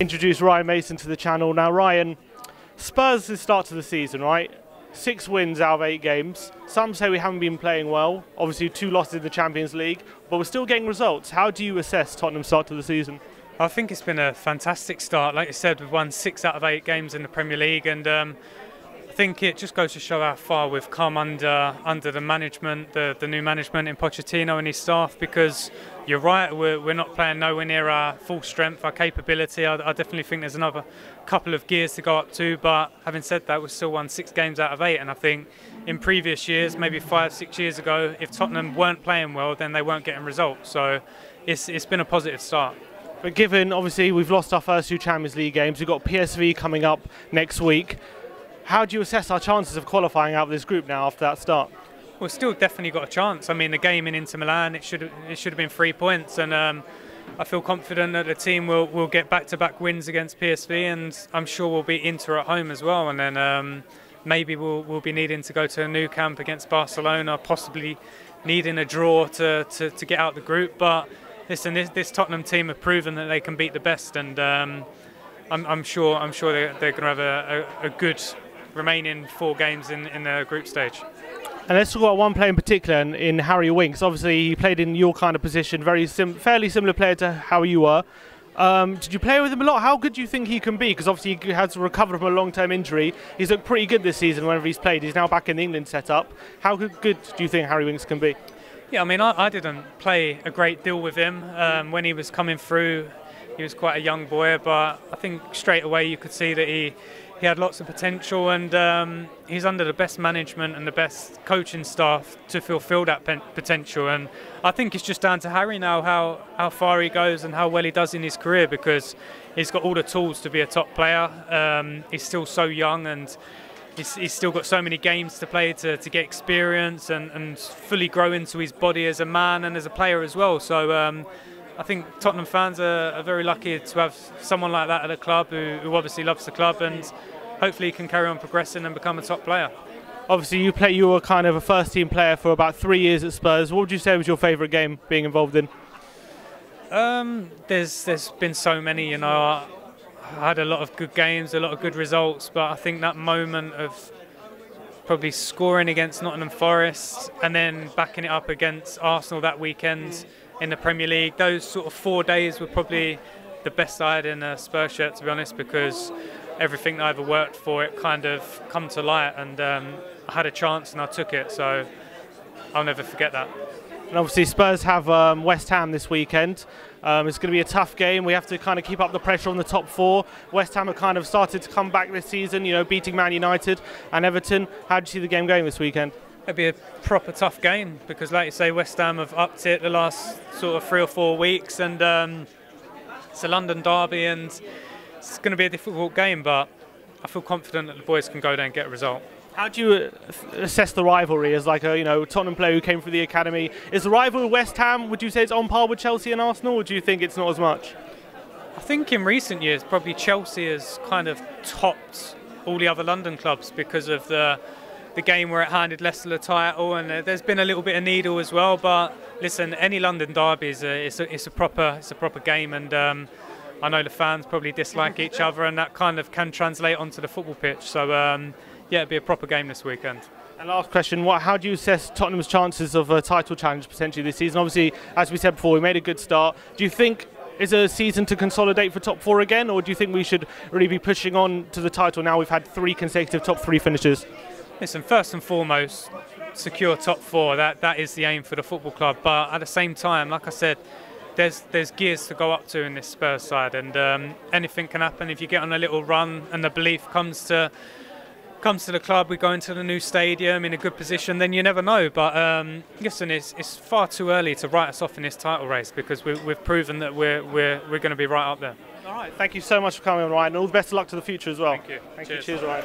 Introduce Ryan Mason to the channel. Now Ryan, Spurs the start to the season, right? 6 wins out of 8 games. Some say we haven't been playing well. Obviously 2 losses in the Champions League, but we're still getting results. How do you assess Tottenham's start to the season? I think it's been a fantastic start. Like you said, we've won 6 out of 8 games in the Premier League, and I think it just goes to show how far we've come under the management, the new management in Pochettino and his staff. Because you're right, we're not playing nowhere near our full strength, our capability. I definitely think there's another couple of gears to go up to. But having said that, we've still won 6 games out of 8, and I think in previous years, maybe 5-6 years ago, if Tottenham weren't playing well, then they weren't getting results. So it's been a positive start. But given, obviously, we've lost our first 2 Champions League games, we've got PSV coming up next week. How do you assess our chances of qualifying out of this group now after that start? We've still definitely got a chance. I mean, the game in Inter Milan, it should have been 3 points, and I feel confident that the team will get back-to-back wins against PSV, and I'm sure we'll be Inter at home as well. And then maybe we'll be needing to go to a new camp against Barcelona, possibly needing a draw to get out the group. But listen, this Tottenham team have proven that they can beat the best, and I'm sure they're going to have a good remaining 4 games in the group stage. And let's talk about one player in particular, in Harry Winks. Obviously, he played in your kind of position, fairly similar player to how you were. Did you play with him a lot? How good do you think he can be? Because obviously he has recovered from a long-term injury. He's looked pretty good this season whenever he's played. He's now back in the England setup. How good do you think Harry Winks can be? Yeah, I mean, I didn't play a great deal with him when he was coming through. He was quite a young boy, but I think straight away you could see that he had lots of potential, and he's under the best management and the best coaching staff to fulfil that potential. And I think it's just down to Harry now how far he goes and how well he does in his career, because he's got all the tools to be a top player. He's still so young, and he's still got so many games to play to get experience and fully grow into his body as a man and as a player as well. So I think Tottenham fans are very lucky to have someone like that at the club who obviously loves the club, and hopefully he can carry on progressing and become a top player. Obviously you were kind of a first team player for about 3 years at Spurs. What would you say was your favourite game being involved in? There's been so many, you know. I had a lot of good games, a lot of good results, but I think that moment of probably scoring against Nottingham Forest and then backing it up against Arsenal that weekend in the Premier League, those sort of 4 days were probably the best I had in a Spurs shirt, to be honest, because everything that I ever worked for, it kind of come to light, and I had a chance and I took it, so I'll never forget that. And obviously Spurs have West Ham this weekend. It's going to be a tough game. We have to kind of keep up the pressure on the top 4. West Ham have kind of started to come back this season, you know, beating Man United and Everton. How do you see the game going this weekend? It'll be a proper tough game because, like you say, West Ham have upped it the last sort of 3 or 4 weeks, and it's a London derby, and it's going to be a difficult game, but I feel confident that the boys can go there and get a result. How do you assess the rivalry as like a Tottenham player who came through the academy? Is the rivalry West Ham, would you say it's on par with Chelsea and Arsenal, or do you think it's not as much? I think in recent years probably Chelsea has kind of topped all the other London clubs because of the game where it handed Leicester the title, and there's been a little bit of needle as well. But listen, any London derby is it's a proper game, and I know the fans probably dislike each other, and that kind of can translate onto the football pitch. So yeah, it'll be a proper game this weekend. And last question, how do you assess Tottenham's chances of a title challenge potentially this season? Obviously, as we said before, we made a good start. Do you think it's a season to consolidate for top 4 again, or do you think we should really be pushing on to the title now we've had 3 consecutive top 3 finishes? Listen, first and foremost, secure top 4. That is the aim for the football club. But at the same time, like I said, there's gears to go up to in this Spurs side, and anything can happen if you get on a little run and the belief comes to the club. We go into the new stadium in a good position, then you never know. But listen, it's far too early to write us off in this title race, because we've proven that we're going to be right up there. All right, thank you so much for coming on, Ryan, and all the best of luck to the future as well. Thank you. Cheers, Ryan.